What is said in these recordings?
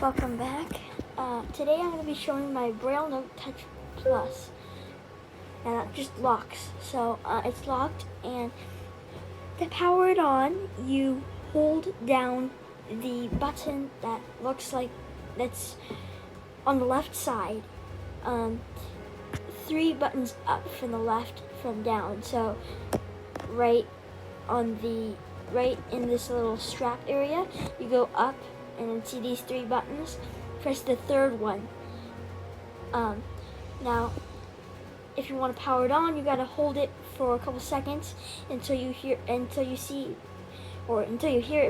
Welcome back. Today I'm going to be showing my Braille Note Touch Plus. And that just locks. So it's locked, and to power it on, you hold down the button that looks like that's on the left side. 3 buttons up from the left from down. So right in this little strap area, you go up and then see these 3 buttons. Press the 3rd one. Now, if you want to power it on, you gotta hold it for a couple seconds until you hear it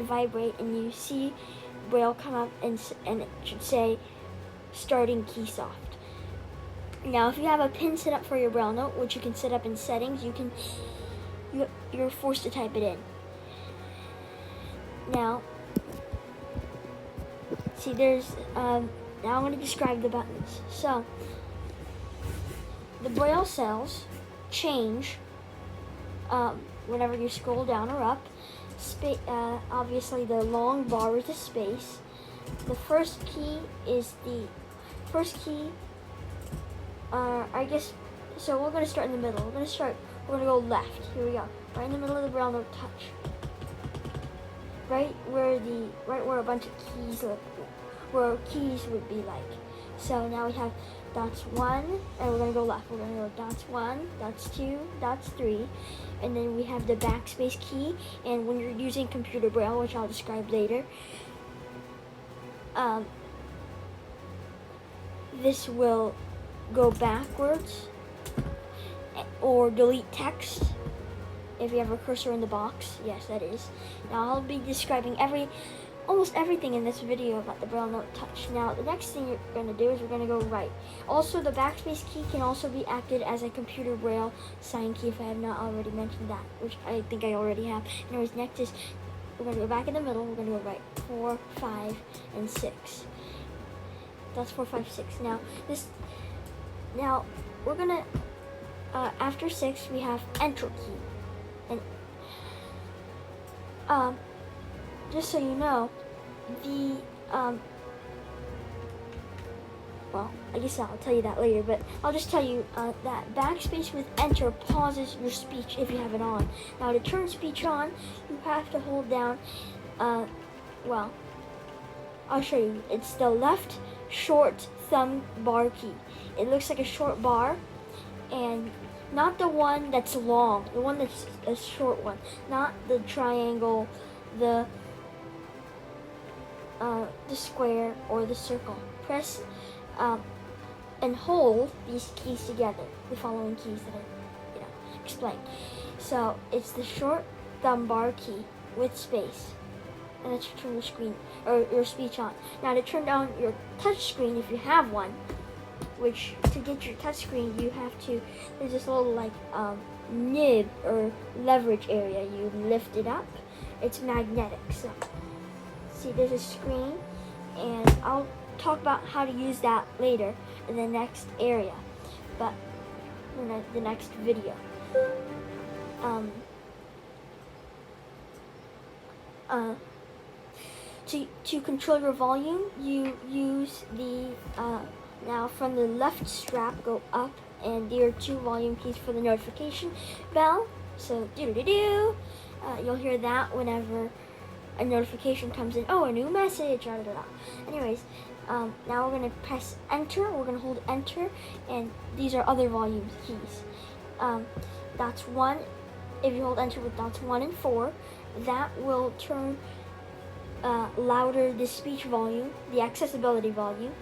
vibrate and you see Braille come up and it should say starting Keysoft. Now, if you have a pin set up for your Braille Note, which you can set up in settings, you're forced to type it in. Now, see, now I'm going to describe the buttons. So, the Braille cells change whenever you scroll down or up. Obviously, the long bar is the space. The first key is I guess, so we're going to start in the middle. We're going to go left. Here we go. Right in the middle of the Braille Note Touch. Right where a bunch of keys would be like. So now we have dots 1, and we're going to go left. We're going to go dots 1, dots 2, dots 3, and then we have the backspace key. And when you're using computer Braille, which I'll describe later, this will go backwards or delete text. If you have a cursor in the box, yes, that is. Now I'll be describing almost everything in this video about the Braille Note Touch. Now the next thing you're going to do is we're going to go right. Also, the backspace key can also be acted as a computer Braille sign key if I have not already mentioned that, which I think I already have. Anyways, next is we're going to go back in the middle. We're going to go right 4, 5, and 6. That's 4, 5, 6. Now we're going to after 6 we have Enter key. And just so you know, well, I guess I'll tell you that later, but I'll just tell you that backspace with Enter pauses your speech if you have it on. Now to turn speech on, you have to hold down, well, I'll show you. It's the left short thumb bar key. It looks like a short bar, and not the one that's long, the one that's a short one, not the triangle, the square or the circle. Press and hold these keys together, the following keys that I explained. So it's the short thumb bar key with space, and that's to turn your screen or your speech on. Now to turn down your touch screen, if you have one, which to get your touch screen you have to, there's this little like nib or leverage area. You lift it up. It's magnetic. So see, there's a screen, and I'll talk about how to use that later in the next area, but in the next video. To control your volume, you use the now from the left strap, go up, and there are 2 volume keys for the notification bell. So you'll hear that whenever a notification comes in. Oh, a new message. Anyways, now we're going to press Enter. We're going to hold Enter, and these are other volume keys. Dots 1. If you hold Enter with dots 1 and 4, that will turn louder the speech volume, the accessibility volume.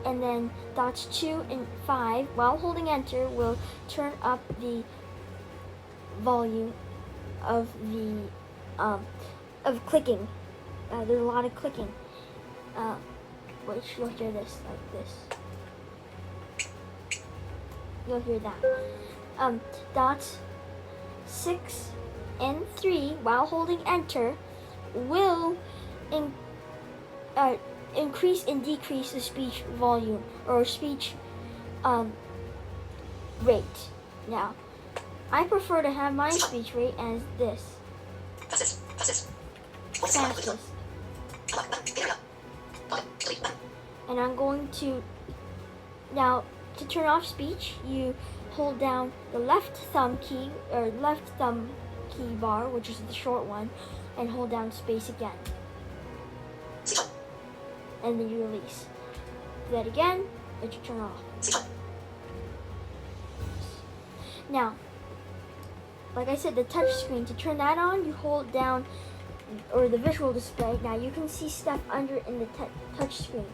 And then dots 2 and 5, while holding Enter, will turn up the volume of clicking. There's a lot of clicking, which you'll hear this like this. You'll hear that. Dots 6 and 3, while holding Enter, will increase and decrease the speech volume or speech rate. Now, I prefer to have my speech rate as this. Fastest. And I'm going to, now to turn off speech, you hold down the left thumb key, or left thumb key bar, which is the short one, and hold down space again. And then you release. Do that again, and you turn off. Now, like I said, the touch screen, to turn that on, you hold down, or the visual display. Now you can see stuff under in the touch screen.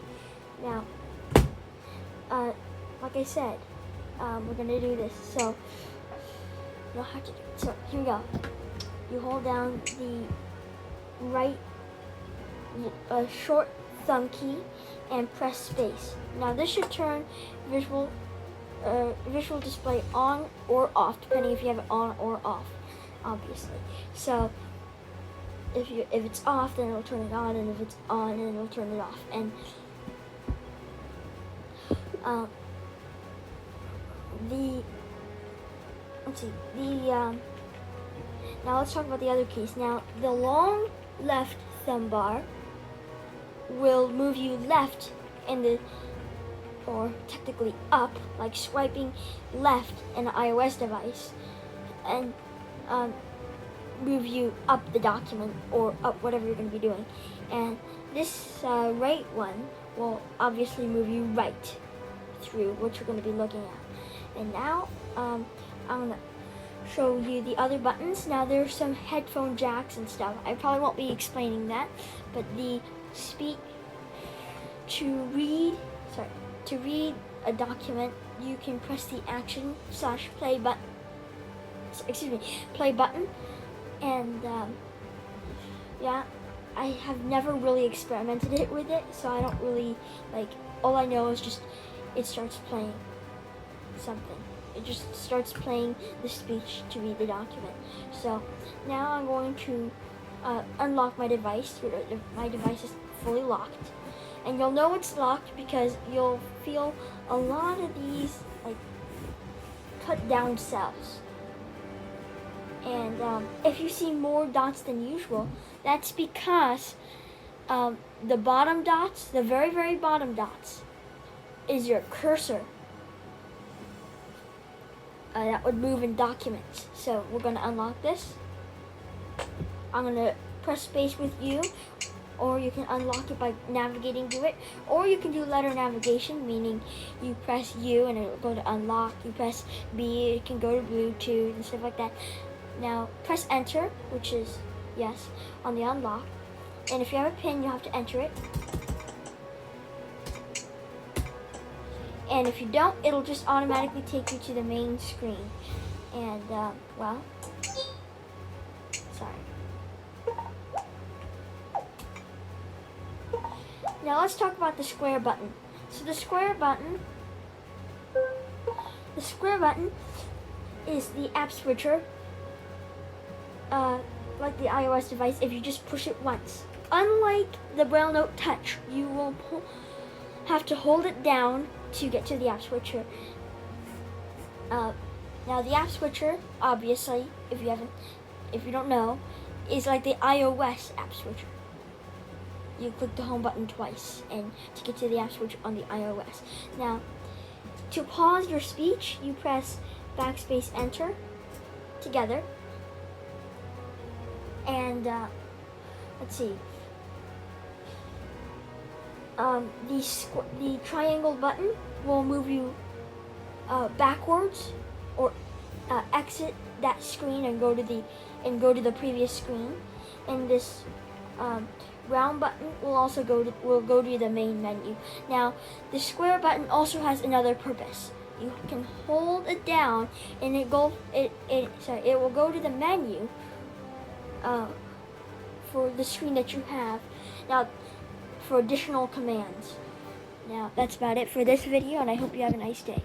Now, like I said, we're gonna do this. So you'll have to. So here we go. You hold down the right short thumb key and press space. Now this should turn visual display on or off, depending if you have it on or off, obviously. So if it's off, then it'll turn it on, and if it's on, then it'll turn it off. And now let's talk about the other keys. Now the long left thumb bar will move you left or technically up, like swiping left in an iOS device, and move you up the document or up whatever you're going to be doing. And this right one will obviously move you right through what you're going to be looking at. And now I'm going to show you the other buttons. Now there's some headphone jacks and stuff. I probably won't be explaining that, but to read a document, you can press the action/play button. Play button. And yeah, I have never really experimented with it, so I don't really all I know is just it starts playing something. It just starts playing the speech to read the document. So now I'm going to unlock my device. My device is fully locked. And you'll know it's locked because you'll feel a lot of these cut down cells. And if you see more dots than usual, that's because the bottom dots, the very, very bottom dots, is your cursor. That would move in documents. So we're going to unlock this. I'm going to press space with U, or you can unlock it by navigating to it, or you can do letter navigation, meaning you press U and it will go to unlock. You press B, it can go to Bluetooth and stuff like that. Now press enter, which is yes, on the unlock. And if you have a pin, you have to enter it. And if you don't, it'll just automatically take you to the main screen. And well, sorry. Now let's talk about the square button. So the square button is the app switcher, like the iOS device, if you just push it once. Unlike the Braille Note Touch, you will have to hold it down to get to the app switcher. Now the app switcher, obviously, if you don't know, is like the iOS app switcher. You click the home button twice and to get to the app switcher on the iOS. Now, to pause your speech, you press backspace enter together. And let's see. The triangle button will move you backwards, or exit that screen and go to the previous screen. And this round button will also go to the main menu. Now, the square button also has another purpose. You can hold it down, and it will go to the menu for the screen that you have. Now, for additional commands. Now, that's about it for this video, and I hope you have a nice day.